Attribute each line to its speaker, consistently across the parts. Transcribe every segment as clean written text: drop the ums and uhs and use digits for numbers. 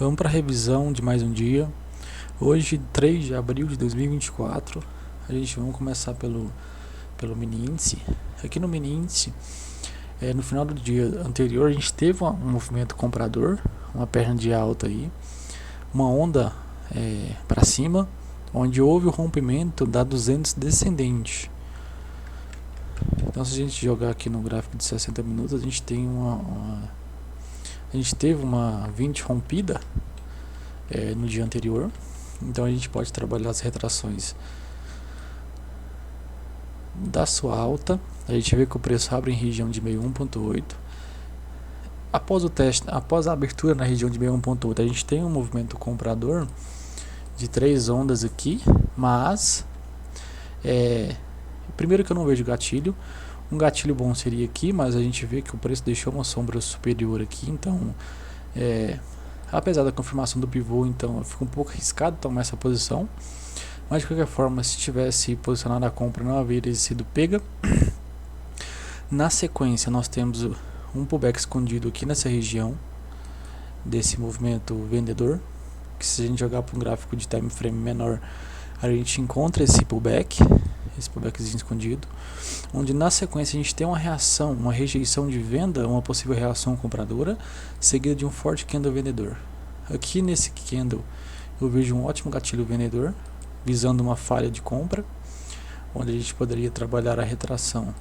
Speaker 1: Vamos para a revisão de mais um dia. Hoje, 3 de abril de 2024, vamos começar pelo mini índice. Aqui no mini índice, no final do dia anterior, a gente teve um movimento comprador, uma perna de alta aí, uma onda para cima, onde houve o rompimento da 200 descendente. Então, se a gente jogar aqui no gráfico de 60 minutos, a gente tem a gente teve uma 20 rompida no dia anterior. Então a gente pode trabalhar as retrações da sua alta. A gente vê que o preço abre em região de 61.8. Após o teste, após a abertura na região de 61.8, a gente tem um movimento comprador de 3 ondas aqui, mas primeiro que eu não vejo gatilho. Um gatilho bom seria aqui, mas a gente vê que o preço deixou uma sombra superior aqui, então apesar da confirmação do pivô, então fica um pouco arriscado tomar essa posição, mas de qualquer forma, se tivesse posicionado a compra, não haveria sido pega. Na sequência, nós temos um pullback escondido aqui nessa região desse movimento vendedor, que se a gente jogar para um gráfico de time frame menor, a gente encontra esse pullbackzinho escondido, onde na sequência a gente tem uma reação, uma rejeição de venda, uma possível reação compradora, seguida de um forte candle vendedor. Aqui nesse candle eu vejo um ótimo gatilho vendedor, visando uma falha de compra, onde a gente poderia trabalhar a retração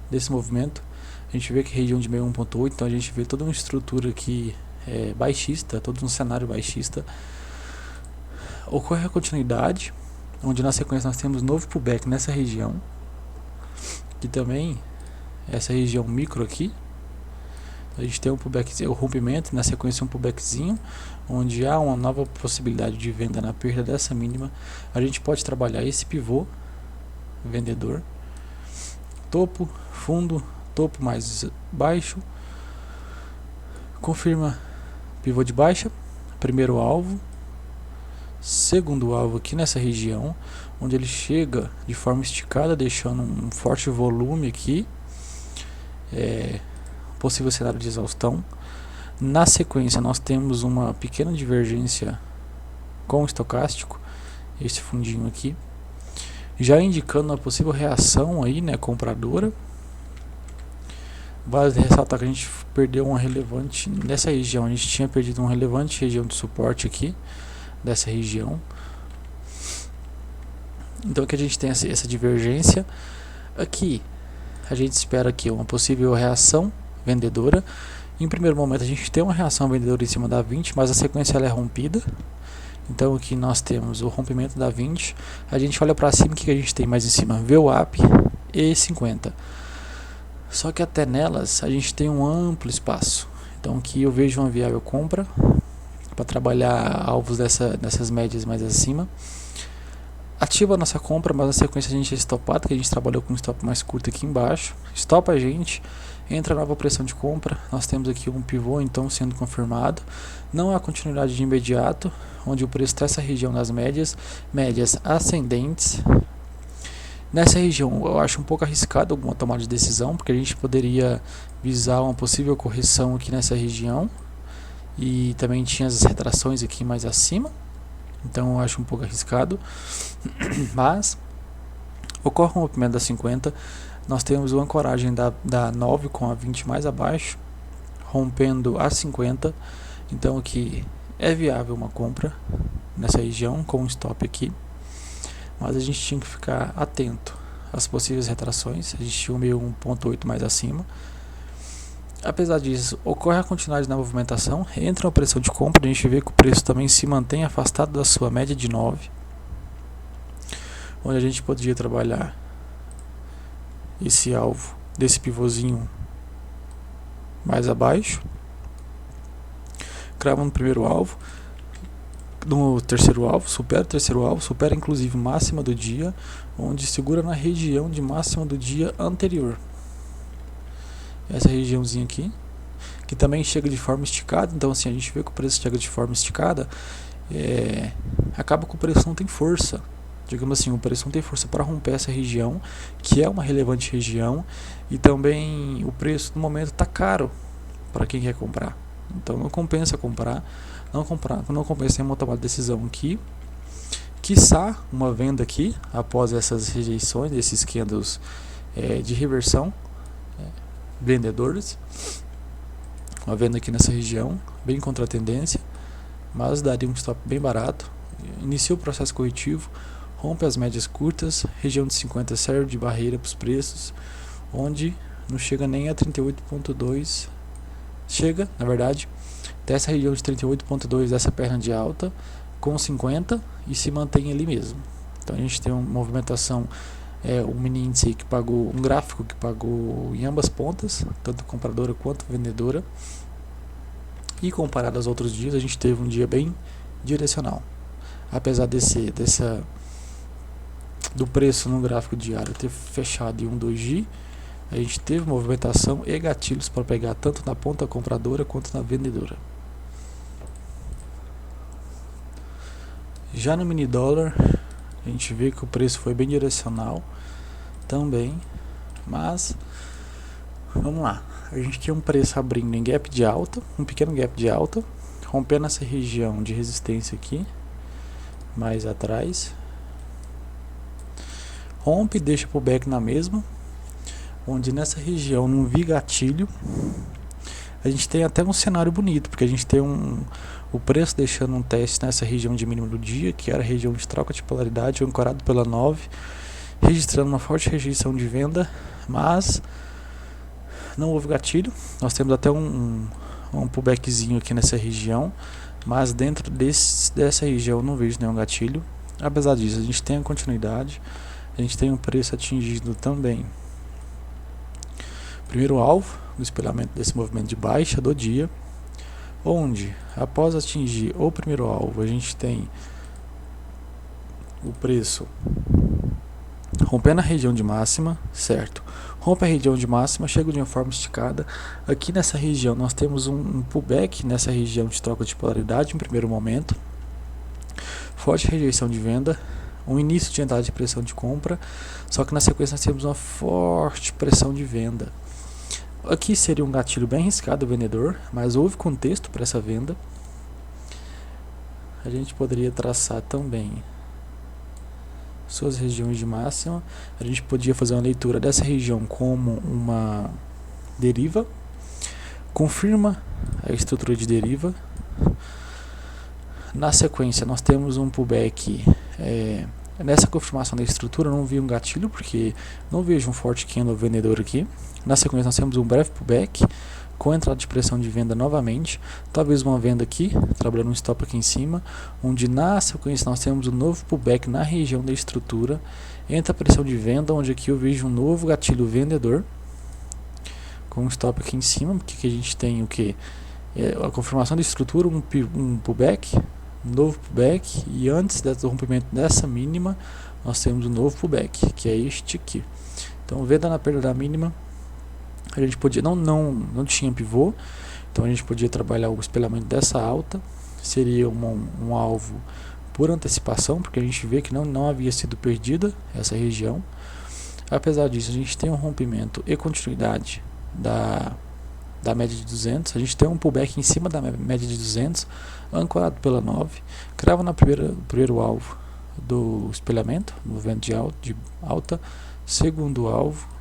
Speaker 1: desse movimento. A gente vê que região de 61.8, então a gente vê toda uma estrutura aqui baixista, todo um cenário baixista. Ocorre a continuidade, onde na sequência nós temos novo pullback nessa região, que também essa região micro aqui. A gente tem um pullback, o rompimento, na sequência um pullbackzinho, onde há uma nova possibilidade de venda na perda dessa mínima. A gente pode trabalhar esse pivô vendedor, topo, fundo, topo mais baixo, confirma pivô de baixa, primeiro alvo, segundo alvo aqui nessa região, onde ele chega de forma esticada, deixando um forte volume aqui, possível cenário de exaustão. Na sequência nós temos uma pequena divergência com o estocástico, esse fundinho aqui, já indicando uma possível reação aí, compradora. Vale ressaltar que a gente perdeu uma relevante nessa região, a gente tinha perdido uma relevante região de suporte aqui dessa região. Então aqui a gente tem essa divergência. Aqui a gente espera aqui uma possível reação vendedora. Em primeiro momento a gente tem uma reação vendedora em cima da 20, mas a sequência ela é rompida. Então aqui nós temos o rompimento da 20. A gente olha para cima, o que a gente tem mais em cima? VWAP e 50. Só que até nelas a gente tem um amplo espaço. Então aqui eu vejo uma viável compra para trabalhar alvos dessas médias mais acima. Ativa a nossa compra, mas na sequência a gente é estopado, que a gente trabalhou com um stop mais curto aqui embaixo. Estopa a gente, entra a nova pressão de compra. Nós temos aqui um pivô então sendo confirmado. Não há continuidade de imediato, onde o preço está essa região das médias ascendentes. Nessa região eu acho um pouco arriscado alguma tomada de decisão, porque a gente poderia visar uma possível correção aqui nessa região. E também tinha as retrações aqui mais acima, então eu acho um pouco arriscado. Mas ocorre um rompimento da 50, nós temos uma ancoragem da 9 com a 20 mais abaixo, rompendo a 50. Então aqui é viável uma compra nessa região com um stop aqui, mas a gente tinha que ficar atento às possíveis retrações. A gente tinha um 1.8 mais acima. Apesar disso, ocorre a continuidade na movimentação, entra a pressão de compra, a gente vê que o preço também se mantém afastado da sua média de 9, onde a gente poderia trabalhar esse alvo desse pivôzinho mais abaixo, crava no primeiro alvo, no terceiro alvo, supera inclusive máxima do dia, onde segura na região de máxima do dia anterior. Essa regiãozinha aqui, que também chega de forma esticada. Então assim, a gente vê que o preço chega de forma esticada, acaba que o preço não tem força, digamos assim, o preço não tem força para romper essa região, que é uma relevante região, e também o preço no momento está caro para quem quer comprar. Então não compensa comprar, não compensa uma tomada de decisão aqui. Quiçá uma venda aqui após essas rejeições, esses candles de reversão vendedores, uma venda aqui nessa região bem contra a tendência, mas daria um stop bem barato. Inicia o processo corretivo, rompe as médias curtas, região de 50 serve de barreira para os preços, onde não chega nem a 38.2, chega, na verdade, dessa região de 38.2 dessa perna de alta com 50 e se mantém ali mesmo. Então a gente tem uma movimentação, um mini índice que pagou, um gráfico que pagou em ambas pontas, tanto compradora quanto vendedora, e comparado aos outros dias a gente teve um dia bem direcional. Apesar do preço no gráfico diário ter fechado em 1,2G, a gente teve movimentação e gatilhos para pegar tanto na ponta compradora quanto na vendedora. Já no mini dólar, a gente vê que o preço foi bem direcional também, mas vamos lá, a gente tinha um preço abrindo em gap de alta, um pequeno gap de alta, rompendo essa região de resistência aqui, mais atrás, rompe e deixa pro back na mesma, onde nessa região não vi gatilho. A gente tem até um cenário bonito, porque a gente tem o preço deixando um teste nessa região de mínimo do dia, que era a região de troca de polaridade, ancorado pela 9, registrando uma forte rejeição de venda, mas não houve gatilho. Nós temos até um pullbackzinho aqui nessa região, mas dentro dessa região não vejo nenhum gatilho. Apesar disso, a gente tem a continuidade, a gente tem um preço atingido também. Primeiro alvo do espelhamento desse movimento de baixa do dia, onde após atingir o primeiro alvo, a gente tem o preço rompendo a região de máxima, certo? Rompe a região de máxima, chega de uma forma esticada. Aqui nessa região nós temos um pullback nessa região de troca de polaridade em primeiro momento, forte rejeição de venda, um início de entrada de pressão de compra, só que na sequência nós temos uma forte pressão de venda. Aqui seria um gatilho bem arriscado do vendedor, mas houve contexto para essa venda. A gente poderia traçar também suas regiões de máxima. A gente podia fazer uma leitura dessa região como uma deriva, confirma a estrutura de deriva. Na sequência nós temos um pullback. Nessa confirmação da estrutura eu não vi um gatilho, porque não vejo um forte candle vendedor aqui. Na sequência nós temos um breve pullback com entrada de pressão de venda novamente, talvez uma venda aqui, trabalhando um stop aqui em cima, onde na sequência nós temos um novo pullback na região da estrutura, entra a pressão de venda, onde aqui eu vejo um novo gatilho vendedor com um stop aqui em cima, porque aqui a gente tem o que? A confirmação da estrutura, um pullback, um novo pullback, e antes do rompimento dessa mínima nós temos um novo pullback, que é este aqui. Então venda na perda da mínima, a gente podia, não tinha pivô, então a gente podia trabalhar o espelhamento dessa alta, seria um alvo por antecipação, porque a gente vê que não havia sido perdida essa região. Apesar disso, a gente tem um rompimento e continuidade da média de 200, a gente tem um pullback em cima da média de 200, ancorado pela 9, crava na primeiro alvo do espelhamento, movimento de alta, segundo alvo,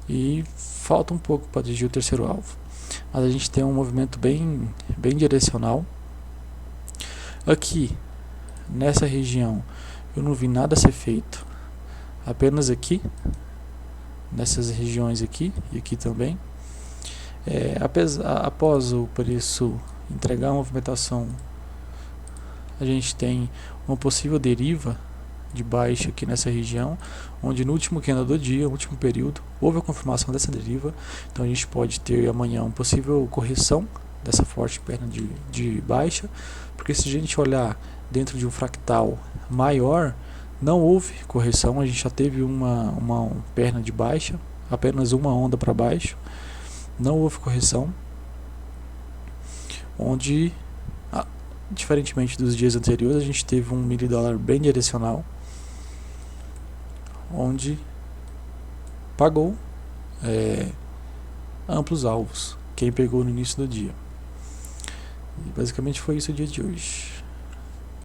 Speaker 1: e falta um pouco para atingir o terceiro alvo, mas a gente tem um movimento bem direcional. Aqui nessa região eu não vi nada ser feito, apenas aqui nessas regiões aqui e aqui também. Após o preço entregar a movimentação, a gente tem uma possível deriva de baixa aqui nessa região, onde no último candle do dia, no último período, houve a confirmação dessa deriva. Então a gente pode ter amanhã uma possível correção dessa forte perna de baixa, porque se a gente olhar dentro de um fractal maior, não houve correção, a gente já teve uma perna de baixa, apenas uma onda para baixo, não houve correção, onde, diferentemente dos dias anteriores, a gente teve um mini dólar bem direcional, onde pagou amplos alvos, quem pegou no início do dia. E basicamente foi isso o dia de hoje.